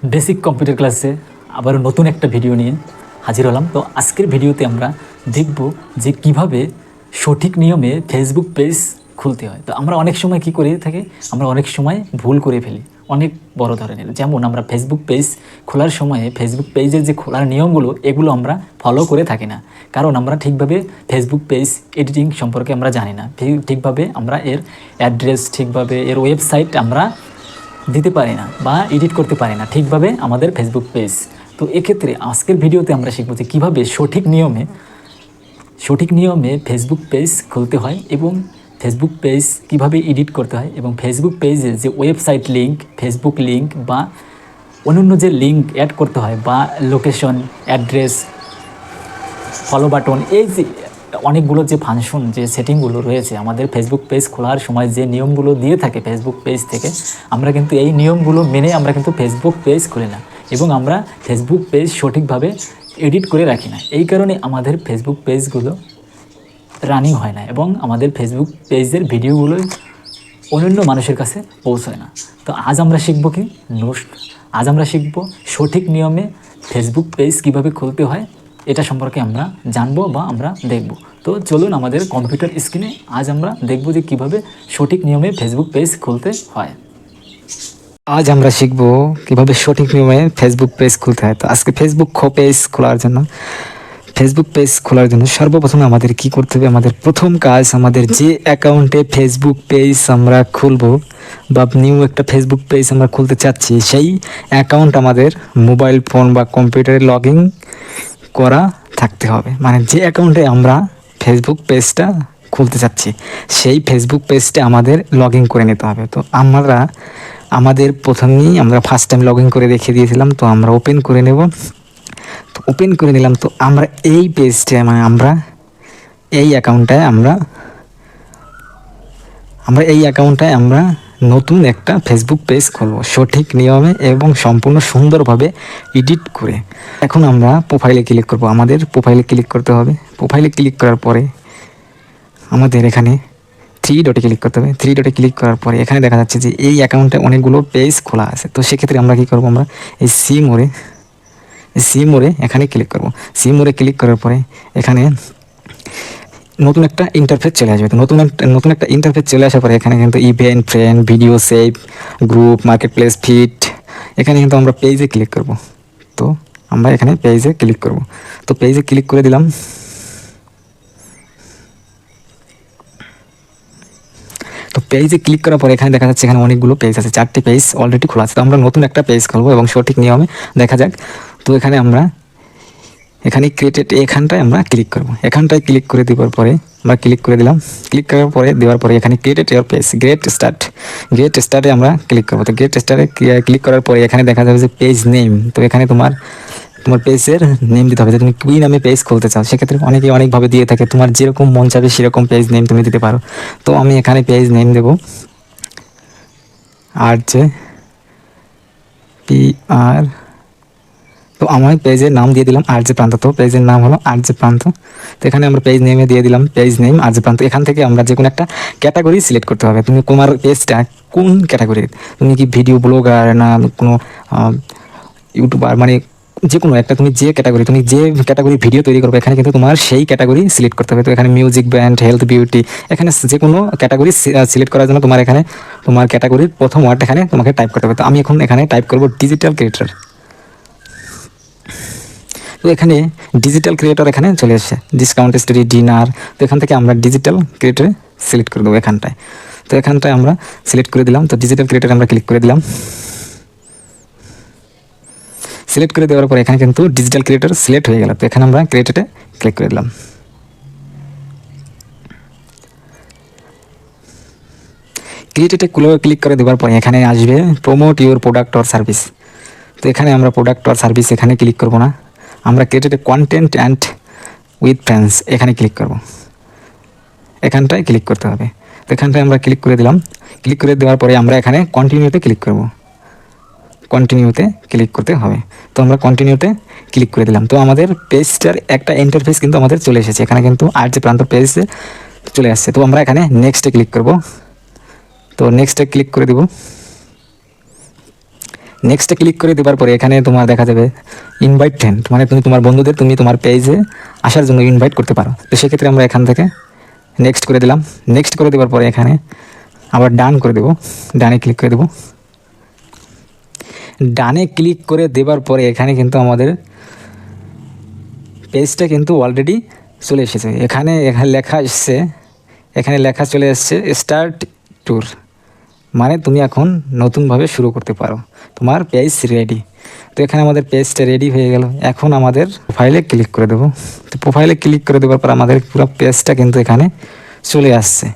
Basic computer ক্লাসে আবারও নতুন একটা ভিডিও নিয়ে হাজির হলাম। তো আজকের ভিডিওতে আমরা দেখব যে কিভাবে সঠিক নিয়মে ফেসবুক পেজ খুলতে হয়। তো আমরা অনেক সময় কি করে থাকি, আমরা অনেক সময় ভুল করে ফেলি অনেক বড় ধরনের। যেমন আমরা ফেসবুক পেজ খোলার সময়ে ফেসবুক পেজের যে খোলার নিয়মগুলো এগুলো আমরা ফলো করে থাকি না, কারণ আমরা ঠিকভাবে ফেসবুক পেজ এডিটিং সম্পর্কে আমরা জানি না। ঠিকভাবে আমরা এর অ্যাড্রেস, ঠিকভাবে এর ওয়েবসাইট আমরা দিতে পারি না বা এডিট করতে পারি না ঠিকভাবে আমাদের ফেসবুক পেজ। তো এক্ষেত্রে আজকের ভিডিওতে আমরা শিখব যে কীভাবে সঠিক নিয়মে ফেসবুক পেজ খুলতে হয় এবং ফেসবুক পেজ কিভাবে এডিট করতে হয় এবং ফেসবুক পেজে যে ওয়েবসাইট লিঙ্ক, ফেসবুক লিঙ্ক বা অন্যান্য যে লিঙ্ক অ্যাড করতে হয় বা লোকেশন, অ্যাড্রেস, ফলো বাটন, এই যে অনেকগুলো যে ফাংশন, যে সেটিংগুলো রয়েছে আমাদের ফেসবুক পেজ খোলার সময় যে নিয়মগুলো দিয়ে থাকে ফেসবুক পেজ থেকে, আমরা কিন্তু এই নিয়মগুলো মেনে আমরা কিন্তু ফেসবুক পেজ খুলি না এবং আমরা ফেসবুক পেজ সঠিকভাবে এডিট করে রাখি না। এই কারণে আমাদের ফেসবুক পেজগুলো রানিং হয় না এবং আমাদের ফেসবুক পেজের ভিডিওগুলো অন্যান্য মানুষের কাছে পৌঁছায় না। তো আজ আমরা শিখব সঠিক নিয়মে ফেসবুক পেজ কিভাবে খুলতে হয়, এটা সম্পর্কে আমরা জানবো বা আমরা দেখব। তো চলুন আমাদের কম্পিউটার স্ক্রিনে আজ আমরা দেখব যে কিভাবে সঠিক নিয়মে ফেসবুক পেজ খুলতে হয়। আজ আমরা শিখব কিভাবে সঠিক নিয়মে ফেসবুক পেজ খুলতে হয়। তো আজকে ফেসবুক পেজ খোলার জন্য সর্বপ্রথমে আমাদের কি করতে হবে, আমাদের প্রথম কাজ, আমাদের যে অ্যাকাউন্টে ফেসবুক পেজ আমরা খুলবো বা নিউ একটা ফেসবুক পেজ আমরা খুলতে চাচ্ছি, সেই অ্যাকাউন্ট আমাদের মোবাইল ফোন বা কম্পিউটারে লগ ইন করা থাকতে হবে। মানে যে অ্যাকাউন্টে আমরা ফেসবুক পেজটা খুলতে চাচ্ছি সেই ফেসবুক পেজটা আমাদের লগ ইন করে নিতে হবে। তো আমাদের প্রথমেই আমরা ফার্স্ট টাইম লগ ইন করে রেখে দিয়েছিলাম, তো আমরা ওপেন করে নেব। তো ওপেন করে নিলাম। তো আমরা এই পেজটা মানে আমরা এই অ্যাকাউন্টটায় আমরা নতুন একটা ফেসবুক পেজ খুলব সঠিক নিয়মে এবং সম্পূর্ণ সুন্দরভাবে এডিট করে। এখন আমরা প্রোফাইলে ক্লিক করব। আমাদের প্রোফাইলে ক্লিক করতে হবে। প্রোফাইলে ক্লিক করার পরে আমাদের এখানে থ্রি ডটে ক্লিক করতে হবে। থ্রি ডটে ক্লিক করার পরে এখানে দেখা যাচ্ছে যে এই অ্যাকাউন্টে অনেকগুলো পেজ খোলা আছে। তো সেক্ষেত্রে আমরা কী করব, আমরা এই সি মোড়ে এখানে ক্লিক করব। সি মোড়ে ক্লিক করার পরে এখানে নতুন একটা ইন্টারফেস চলে আসবে। তো নতুন একটা ইন্টারফেস চলে আসার পরে এখানে কিন্তু event, friend, video save, group, market place, feed, এখানে কিন্তু আমরা পেজে ক্লিক করব। তো আমরা এখানে পেজে ক্লিক করব। তো পেজে ক্লিক করে দিলাম। তো পেজে ক্লিক করার পরে এখানে দেখা যাচ্ছে এখানে অনেকগুলো পেজ আছে, 4টি পেজ অলরেডি খোলা আছে। তো আমরা নতুন একটা পেজ খুলবো এবং সঠিক নিয়মে দেখা যাক। তো এখানে ক্রিয়েটেড এখানটায় আমরা ক্লিক করব। এখানটায় ক্লিক করে দেওয়ার পরে আমরা ক্লিক করে দিলাম। ক্লিক করার পরে দেওয়ার পরে এখানে ক্রিয়েটেড ইওর পেজ, গেট স্টার্টে আমরা ক্লিক করব। তো গেট স্টার্টে ক্লিক করার পরে এখানে দেখা যাবে যে পেজ নেম। তো এখানে তোমার পেজের নেম দিতে হবে যে তুমি কী নামে পেজ খুলতে চাও। সেক্ষেত্রে অনেকভাবে দিয়ে থাকে, তোমার যেরকম মন চাবে সেরকম পেজ নেম তুমি দিতে পারো। তো আমি এখানে পেজ নেম দেবো RJPR। তো আমার পেজের নাম দিয়ে দিলাম RJ প্রান্ত। তো পেজের নাম হলো RJ প্রান্ত। তো এখানে আমরা পেজ নেমে দিয়ে দিলাম পেজ নেম RJ প্রান্ত। এখান থেকে আমরা যে কোনো একটা ক্যাটাগরি সিলেক্ট করতে হবে। তুমি তোমার পেজটা কোন ক্যাটাগরির, তুমি কি ভিডিও ব্লগার না কোনো ইউটিউবার, মানে যে কোনো একটা তুমি যে ক্যাটাগরি ভিডিও তৈরি করবে এখানে কিন্তু তোমার সেই ক্যাটাগরি সিলেক্ট করতে হবে। তো এখানে মিউজিক, ব্যান্ড, হেলথ, বিউটি, এখানে যে কোনো ক্যাটাগরি সিলেক্ট করার জন্য তোমার ক্যাটাগরির প্রথম ওয়ার্ড এখানে তোমাকে টাইপ করতে হবে। তো আমি এখন এখানে টাইপ করব ডিজিটাল ক্রিয়েটর। তো এখানে ডিজিটাল ক্রিয়েটর এখানে চলে এসেছে, ডিসকাউন্ট স্টোরি, ডিনার। তো এখান থেকে আমরা ডিজিটাল ক্রিয়েটরে সিলেক্ট করে দেবো এখানটায়। তো এখানটায় আমরা সিলেক্ট করে দিলাম। তো ডিজিটাল ক্রিয়েটর আমরা ক্লিক করে দিলাম। সিলেক্ট করে দেওয়ার পরে এখানে কিন্তু ডিজিটাল ক্রিয়েটর সিলেক্ট হয়ে গেল। তো এখানে আমরা ক্রিয়েটরে ক্লিক করে দিলাম। ক্রিয়েটরে ক্লিক করে দেওয়ার পরে এখানে আসবে promote your product or service. তো এখানে আমরা প্রোডাক্ট অর সার্ভিস এখানে ক্লিক করব না, আমরা ক্রিয়েটরে কন্টেন্ট অ্যান্ড উইথ ফ্রেন্ডস এখানে ক্লিক করব। এখানটায় ক্লিক করতে হবে। তো এখানটায় আমরা ক্লিক করে দিলাম। ক্লিক করে দেওয়ার পরে আমরা এখানে কন্টিনিউতে ক্লিক করব। কন্টিনিউতে ক্লিক করতে হবে। তো আমরা কন্টিনিউতে ক্লিক করে দিলাম। তো আমাদের পেজটার একটা ইন্টারফেস কিন্তু আমাদের চলে এসেছে। এখানে কিন্তু RJ প্রান্ত পেজে চলে আসছে। তো আমরা এখানে নেক্সটে ক্লিক করব। তো নেক্সটে ক্লিক করে দিব। নেক্সটে ক্লিক করে দেওয়ার পরে এখানে তোমার দেখা যাবে ইনভাইট ফ্রেন্ড, মানে তুমি তোমার বন্ধুদের তুমি তোমার পেজে আসার জন্য ইনভাইট করতে পারো। তো সেক্ষেত্রে আমরা এখান থেকে নেক্সট করে দিলাম। নেক্সট করে দেওয়ার পরে এখানে আবার ডান করে দেবো, ডানে ক্লিক করে দেবো। ডানে ক্লিক করে দেওয়ার পরে এখানে কিন্তু আমাদের পেজটা কিন্তু অলরেডি চলে এসেছে। এখানে লেখা এসছে, এখানে লেখা চলে এসছে স্টার্ট ট্যুর, মানে তুমি এখন নতুনভাবে শুরু করতে পারো, তোমার পেজ রেডি। তো এখানে আমাদের পেজটা রেডি হয়ে গেল। এখন আমাদের প্রোফাইলে ক্লিক করে দেবো। তো প্রোফাইলে ক্লিক করে দেওয়ার পর আমাদের পুরো পেজটা কিন্তু এখানে চলে আসছে।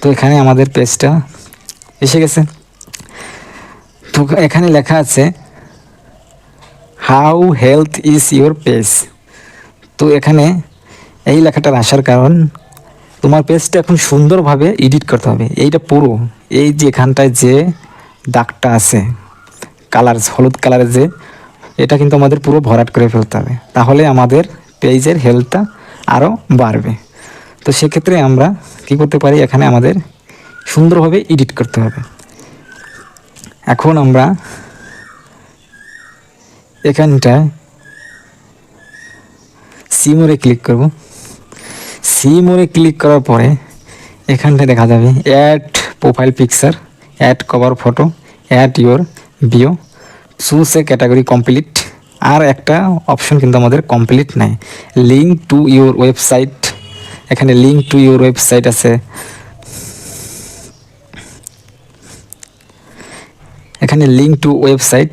তো এখানে আমাদের পেজটা এসে গেছে। তো এখানে লেখা আছে how health is your page. তো এখানে এই লেখাটার আসার কারণ তোমার পেজটা এখন সুন্দরভাবে এডিট করতে হবে। এইটা পুরো এই যে এখানটায় যে দাগটা আছে কালার, হলুদ কালারের যে, এটা কিন্তু আমাদের পুরো ভরাট করে ফেলতে হবে, তাহলে আমাদের পেজের হেলথটা আরও বাড়বে। তো সেক্ষেত্রে আমরা কি করতে পারি, এখানে আমাদের সুন্দরভাবে এডিট করতে হবে। এখন আমরা এখানটায় সি মোড়ে ক্লিক করব। সি মোড়ে ক্লিক করার পরে এখানটায় দেখা যাবে add profile picture, add cover photo, add your bio, choose a category complete. আর একটা অপশন কিন্তু আমাদের কমপ্লিট নাই, লিঙ্ক টু ইউর ওয়েবসাইট। এখানে লিঙ্ক টু ইউর ওয়েবসাইট আছে। এখানে link to website,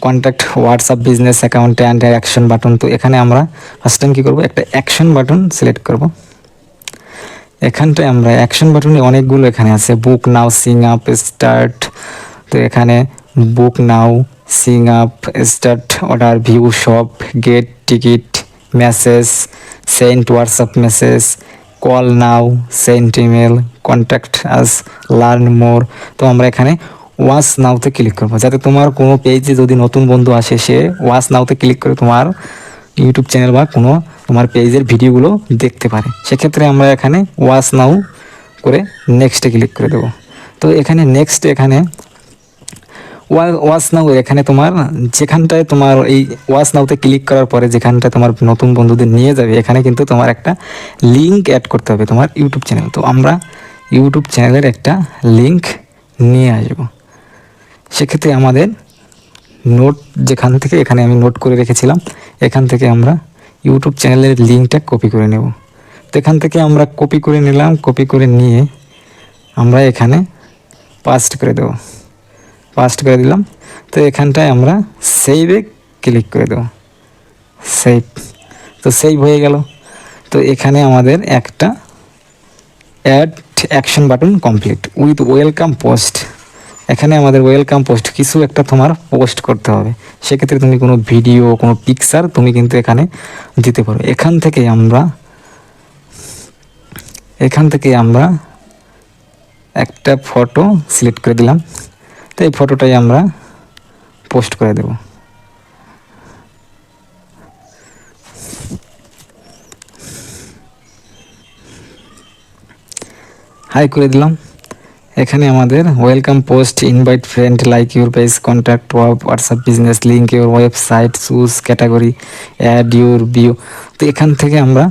contact WhatsApp business account and action button. তো এখানে আমরা ফার্স্ট টাইম কী করবো, একটা অ্যাকশন বাটন সিলেক্ট করব। এখানটায় আমরা অ্যাকশন বাটনে অনেকগুলো এখানে আছে, book now, sign up, start. তো এখানে book now, sign up, start order, view shop, get ticket, message, send WhatsApp message, call now, send email, contact us, learn more. তো আমরা এখানে ওয়াচ নাওতে ক্লিক করবো, যাতে তোমার কোনো পেজে যদি নতুন বন্ধু আসে সে ওয়াচ নাওতে ক্লিক করে তোমার ইউটিউব চ্যানেল বা কোনো তোমার পেজের ভিডিওগুলো দেখতে পারে। সেক্ষেত্রে আমরা এখানে ওয়াচ নাও করে নেক্সটে ক্লিক করে দেবো। তো এখানে নেক্সট, এখানে ওয়াচ নাও, এখানে তোমার যেখানটায় তোমার এই ওয়াচ নাওতে ক্লিক করার পরে যেখানটায় তোমার নতুন বন্ধুদের নিয়ে যাবে, এখানে কিন্তু তোমার একটা লিঙ্ক অ্যাড করতে হবে তোমার ইউটিউব চ্যানেল। তো আমরা ইউটিউব চ্যানেলের একটা লিঙ্ক নিয়ে আসবো। সেক্ষেত্রে আমাদের নোট যেখান থেকে, এখানে আমি নোট করে রেখেছিলাম, এখান থেকে আমরা ইউটিউব চ্যানেলের লিঙ্কটা কপি করে নেব। তো এখান থেকে আমরা কপি করে নিলাম, কপি করে নিয়ে আমরা এখানে পাস্ট করে দেবো, পাস্ট করে দিলাম। তো এখানটায় আমরা সেভে ক্লিক করে দেবো, সেভ। তো সেভ হয়ে গেল। তো এখানে আমাদের একটা add action button complete with welcome post. এখানে আমাদের ওয়েলকাম পোস্ট কিছু একটা তোমার পোস্ট করতে হবে। সেক্ষেত্রে তুমি কোনো ভিডিও, কোনো পিকচার তুমি কিন্তু এখানে দিতে পারো। এখান থেকে আমরা একটা ফটো সিলেক্ট করে দিলাম। তো এই ফটোটাই আমরা পোস্ট করে দেব। হাই করে দিলাম। এখানে আমাদের welcome post, invite friend, like your page, contact WhatsApp business, link your website, choose category, add your bio. তো এখান থেকে আমরা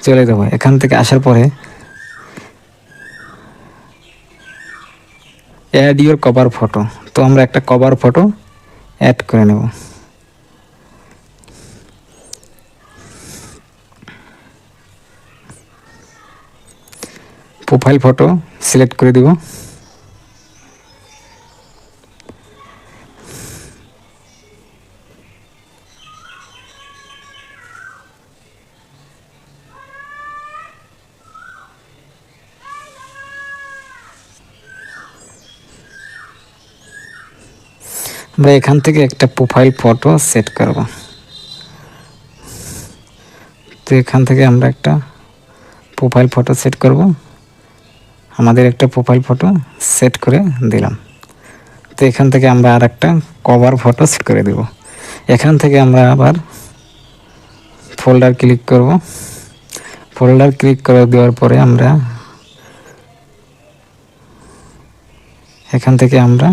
চলে যাবো। এখান থেকে আসার পরে অ্যাড ইউর কভার ফটো। তো আমরা একটা কভার ফটো অ্যাড করে নেব। প্রোফাইল ফটো সিলেক্ট করে দিব। আমরা এখান থেকে একটা প্রোফাইল ফটো সেট করব। তো এখান থেকে আমরা একটা প্রোফাইল ফটো সেট করব। আমাদের একটা প্রোফাইল ফটো সেট করে দিলাম। তো এখান থেকে আমরা আর একটা কভার ফটো সেট করে দেব। এখান থেকে আমরা আবার ফোল্ডার ক্লিক করব। ফোল্ডার ক্লিক করে দেওয়ার পরে আমরা এখান থেকে আমরা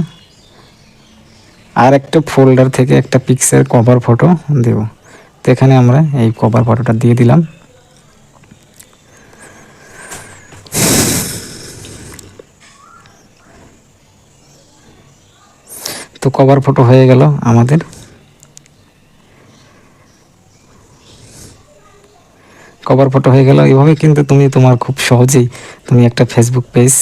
আর একটা ফোল্ডার থেকে একটা পিকচার কভার ফটো দেব। তো এখানে আমরা এই কভার ফটোটা দিয়ে দিলাম। তো কভার ফটো হয়ে গেল আমাদের। কভার ফটো হয়ে গেল। এভাবে কিন্তু তুমি তোমার খুব সহজেই তুমি একটা ফেসবুক পেজ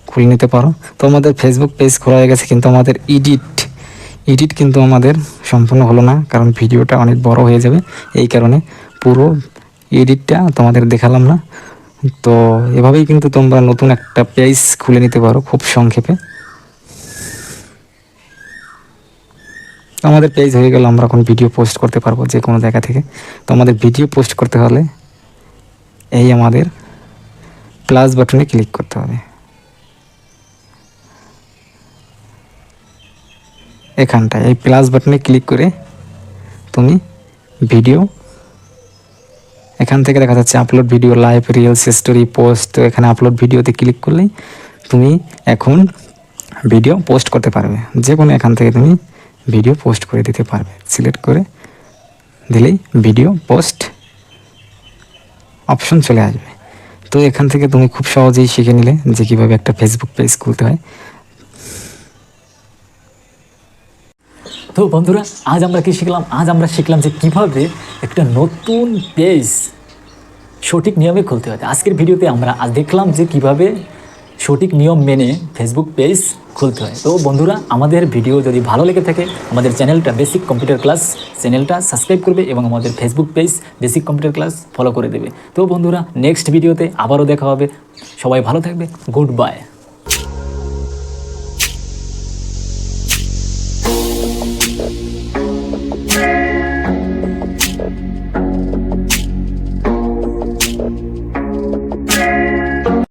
খুলে নিতে পারো। তো আমাদের ফেসবুক পেজ খোলা হয়ে গেছে, কিন্তু আমাদের এডিট কিন্তু আমাদের সম্পূর্ণ হলো না, কারণ ভিডিওটা অনেক বড় হয়ে যাবে। এই কারণে পুরো এডিটটা তোমাদের দেখালাম না। তো এভাবেই কিন্তু তোমরা নতুন একটা পেজ খুলে নিতে পারো খুব সংক্ষেপে। তো আমাদের পেজ হয়ে গেল, আমরা এখন ভিডিও পোস্ট করতে পারবো যে কোনো জায়গা থেকে। তো আমাদের ভিডিও পোস্ট করতে হলে এই আমাদের প্লাস বাটনে ক্লিক করতে হবে। এখানটায় এই প্লাস বাটনে ক্লিক করে তুমি ভিডিও, এখান থেকে দেখা যাচ্ছে upload video, live, reels, story, post. তো এখানে আপলোড ভিডিওতে ক্লিক করলেই তুমি এখন ভিডিও পোস্ট করতে পারবে। যে কোনো এখান থেকে তুমি ভিডিও পোস্ট করে দিতে পারবে। সিলেক্ট করে দিলেই ভিডিও পোস্ট অপশন চলে আসবে। তো এখান থেকে তুমি খুব সহজেই শিখে নিলে যে কীভাবে একটা ফেসবুক পেজ খুলতে হয়। তো বন্ধুরা, আজ আমরা কি শিখলাম? আজ আমরা শিখলাম যে কিভাবে একটা নতুন পেজ সঠিক নিয়মে খুলতে হয়। আজকের ভিডিওতে আমরা আজ দেখলাম যে কিভাবে সঠিক নিয়ম মেনে ফেসবুক পেজ খুলতে হয়। তো বন্ধুরা, আমাদের ভিডিও যদি ভালো লেগে থাকে আমাদের চ্যানেলটা বেসিক কম্পিউটার ক্লাস চ্যানেলটা সাবস্ক্রাইব করবে এবং আমাদের Facebook page basic computer class follow করে দেবে। তো বন্ধুরা, নেক্সট ভিডিওতে আবারও দেখা হবে। সবাই ভালো থাকবে। Good bye.